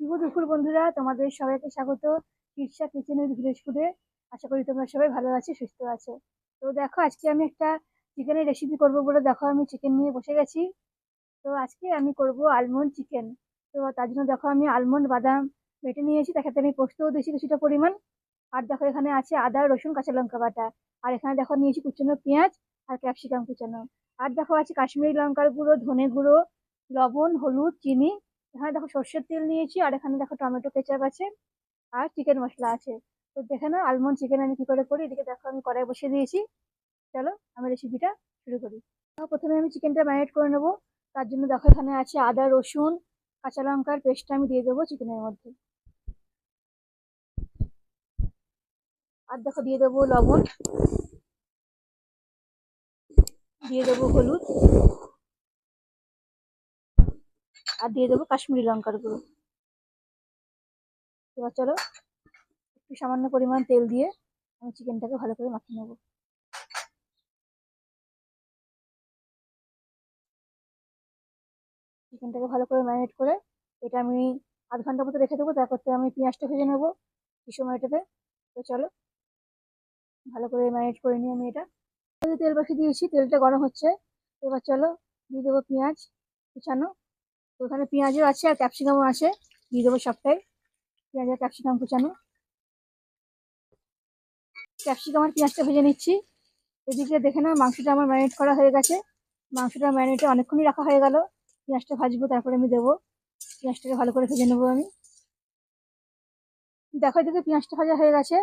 শুভ দুপুর বন্ধুরা, তোমাদের সবাইকে স্বাগত ঈর্ষা কিচেনের ভিলেজ ফুডে। আশা করি তোমরা সবাই ভালো আছো, সুস্থ আছো। তো দেখো, আজকে আমি একটা চিকেনের রেসিপি করব বলে দেখো আমি চিকেন নিয়ে বসে গেছি। তো আজকে আমি করব আলমন্ড চিকেন। তো তার জন্য দেখো আমি আলমন্ড বাদাম বেটে নিয়েছি, তার সাথে আমি পোস্তও দিয়েছি কিছুটা পরিমাণ। আর দেখো এখানে আছে আদা রসুন কাঁচা লঙ্কা বাটা। আর এখানে দেখো নিয়েছি কুচানো পেঁয়াজ আর ক্যাপসিকাম কুচানো। আর দেখো আছে কাশ্মীরি লঙ্কার গুঁড়ো, ধনে গুঁড়ো, লবণ, হলুদ, চিনি। এখানে দেখো সর্ষের তেল নিয়েছি, আর এখানে দেখো টমেটো কেচাপ আছে, আর চিকেন মশলা আছে। তো দেখে নাও আলমন্ড চিকেন আমি কি করে করি। এদিকে দেখো আমি কড়াই বসিয়ে দিয়েছি। চলো আমি রেসিপিটা শুরু করি। তো প্রথমে আমি চিকেনটা ম্যারিনেট করে নেবো। তার জন্য দেখো এখানে আছে আদা রসুন কাঁচা লঙ্কার পেস্টটা আমি দিয়ে দেবো চিকেনের মধ্যে। আর দেখো দিয়ে দেবো লবণ, দিয়ে দেবো হলুদ, আর দিয়ে দেবো কাশ্মীরি লঙ্কার গুঁড়ো। এবার চলো একটু সামান্য পরিমাণ তেল দিয়ে আমি চিকেনটাকে ভালো করে মাখিয়ে নেবো। চিকেনটাকে ভালো করে ম্যারিনেট করে এটা আমি আধ ঘন্টা মতো রেখে দেবো। তারপর আমি পেঁয়াজটা ভেজে নেবো এই সময়টাতে। তো চলো ভালো করে ম্যারিনেট করে নিই আমি এটা। তেল বসিয়ে দিয়েছি, তেলটা গরম হচ্ছে। এবার চলো দিয়ে দেবো পেঁয়াজ কুচানো। তো ওখানে পেঁয়াজও আছে আর ক্যাপসিকামও আছে, দিয়ে দেবো সবটাই। পেঁয়াজ আর ক্যাপসিকাম কুচানো, ক্যাপসিকাম আর পেঁয়াজটা ভেজে নিচ্ছি। এদিকে দেখে নাও মাংসটা আমার ম্যারিনেট করা হয়ে গেছে। মাংসটা ম্যারিনেটে অনেকক্ষণই রাখা হয়ে গেল। পেঁয়াজটা ভাজবো, তারপরে আমি দেবো। পেঁয়াজটাকে ভালো করে ভেজে নেবো আমি। দেখো এদিকে পেঁয়াজটা ভাজা হয়ে গেছে।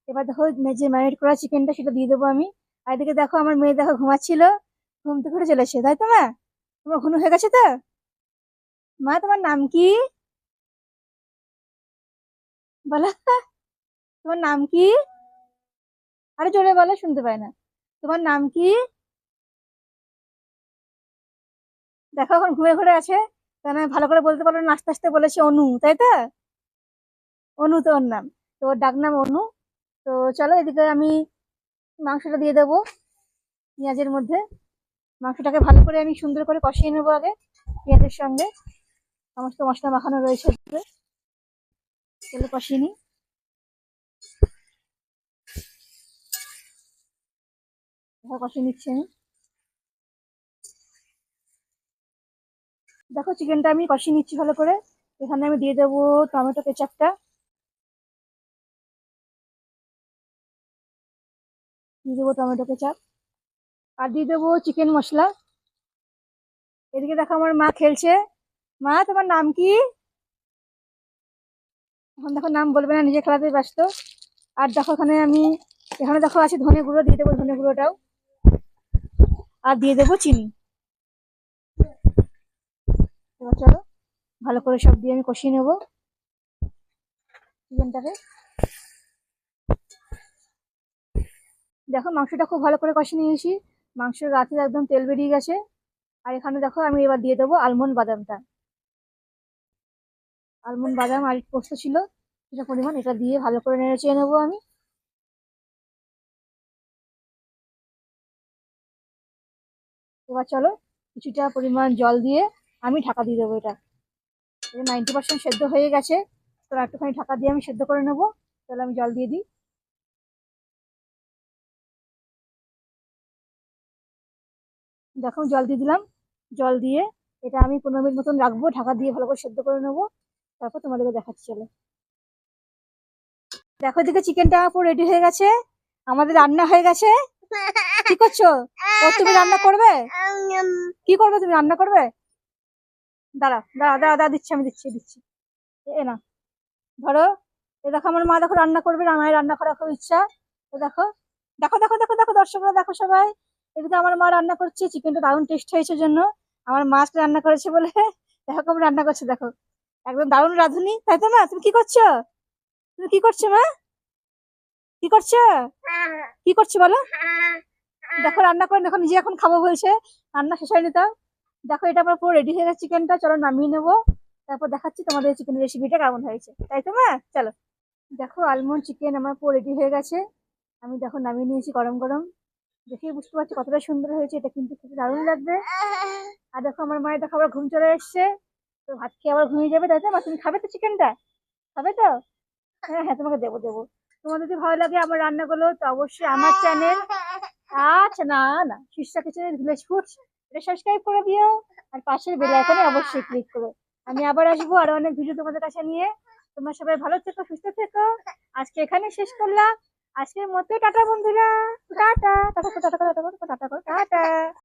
এবার দেখো যে ম্যারিনেট করা চিকেনটা সেটা দিয়ে দেবো আমি। আর এদিকে দেখো আমার মেয়ে দেখো ঘুমাচ্ছিল, ঘুম থেকে উঠে চলেছে, তাই তো মা? তোমার ঘুম হয়ে গেছে তো? মা তোমার নাম কি বলো? তোমার নাম কি? আরে জোরে বলো, শুনতে পায় না। তোমার নাম কি? দেখো এখন ঘুরে ঘুরে আছে, কেন ভালো করে বলতে পারলো না, আস্তে আস্তে বলেছে অনু, তাই তো? অনু তো ওর নাম। তো ওর ডাক নাম অনু। তো চলো এদিকে আমি মাংসটা দিয়ে দেবো পেঁয়াজের মধ্যে। মাংসটাকে ভালো করে আমি সুন্দর করে কষিয়ে নেবো আগে পেঁয়াজের সঙ্গে। সমস্ত মশলা মাখানো রয়েছে, চলো কষিয়ে নিই। কষিয়ে নিচ্ছি আমি। দেখো চিকেনটা আমি কষিয়ে নিচ্ছি ভালো করে। এখানে আমি দিয়ে দেবো টমেটো কেচাপটা, দিয়ে দেবো টমেটো কেচাপ, আর দিয়ে দেবো চিকেন মশলা। এদিকে দেখো আমার মা খেলছে। মা তোমার নাম কি? এখন দেখো নাম বলবে না, নিজে খেলাতে ব্যস্ত। আর দেখো এখানে দেখো আছে ধনে গুঁড়ো, দিয়ে দেবো ধনে গুঁড়োটাও, আর দিয়ে দেবো চিনি। এবার চলো ভালো করে সব দিয়ে আমি কষিয়ে নেবো চিকেনটাকে। দেখো মাংসটা খুব ভালো করে কষিয়ে নিয়েছি, মাংসের গাছে একদম তেল বেরিয়ে গেছে। আর এখানে দেখো আমি এবার দিয়ে দেবো আলমন্ড বাদামটা। আলমন্ড বাদাম আর পোস্ত ছিল সেটা পরিমাণ, এটা দিয়ে ভালো করে নেড়ে চেড়ে নেবো আমি। এবার চলো কিছুটা পরিমাণ জল দিয়ে আমি ঢাকা দিয়ে দেবো। এটা 90% সেদ্ধ হয়ে গেছে। তো একটুখানি ঢাকা দিয়ে আমি সেদ্ধ করে নেবো। তাহলে আমি জল দিয়ে দিই। দেখো জল দিয়ে দিলাম। জল দিয়ে এটা আমি 15 মিনিট মতন রাখবো, ঢাকা দিয়ে ভালো করে সেদ্ধ করে নেবো। তারপর তোমাদেরকে দেখাচ্ছি চলো। দেখো এদিকে চিকেনটা পুরো রেডি হয়ে গেছে, আমাদের রান্না হয়ে গেছে। কি করছো? ও তুমি রান্না করবে? কি করবে তুমি, রান্না করবে? দাঁড়া দাঁড়া দাঁড়া দাঁড়া, দিচ্ছি আমি, দিচ্ছি দিচ্ছি। এ না, ধরো। এ দেখো আমার মা দেখো রান্না করবে, আমার রান্না করার খুব ইচ্ছা। তো দেখো দেখো দেখো দেখো দেখো দর্শকরা দেখো সবাই, এদিকে আমার মা রান্না করছে। চিকেনটা দারুণ টেস্ট হয়েছে জন্য আমার মা আজকে রান্না করেছে বলে দেখো কেমন রান্না করছে, দেখো একদম দারুণ রাঁধুনি, তাই তো? মা তুমি কি করছো? তুমি কি করছো মা? কি করছো? কি করছো বলো? দেখো রান্না করে দেখো, নিজে এখন খাবো বলছে, রান্না শেষ হয়নি তাও। দেখো এটা আমার পুরো রেডি হয়ে গেছে চিকেনটা, চলো নামিয়ে নেবো। তারপর দেখাচ্ছি তোমাদের চিকেনের রেসিপিটা কেমন হয়েছে, তাই তো মা? চলো। দেখো আলমন্ড চিকেন আমার পুরো রেডি হয়ে গেছে। আমি দেখো নামিয়ে নিয়েছি গরম গরম। দেখেই বুঝতে পারছি কতটা সুন্দর হয়েছে, এটা কিন্তু খেতে দারুণ লাগবে। আর দেখো আমার মায়ের দেখো আবার ঘুম চলে এসছে। তো ভাত খেয়ে আবার ঘুমিয়ে যাবে, তাই তো? মা তুমি খাবে তো চিকেনটা? খাবে তো? হ্যাঁ হ্যাঁ, তোমাকে দেবো দেবো। তোমার যদি ভালো লাগে আমার রান্নাগুলো তো অবশ্যই আমার চ্যানেল, আচ্ছা না না, শীর্ষা কিচেনের ভিলেজ ফুডস, এটা সাবস্ক্রাইব করে দিও। আর পাশের বেল আইকনে অবশ্যই ক্লিক করো। আমি আবার আসবো আরো অনেক ভিডিও তোমাদের কাছে নিয়ে। তোমরা সবাই ভালো থেকো, সুস্থ থেকো। আজকে এখানে শেষ করলাম। আজকের মতো টাটা বন্ধুরা। Tata tata tata tata tata tata tata.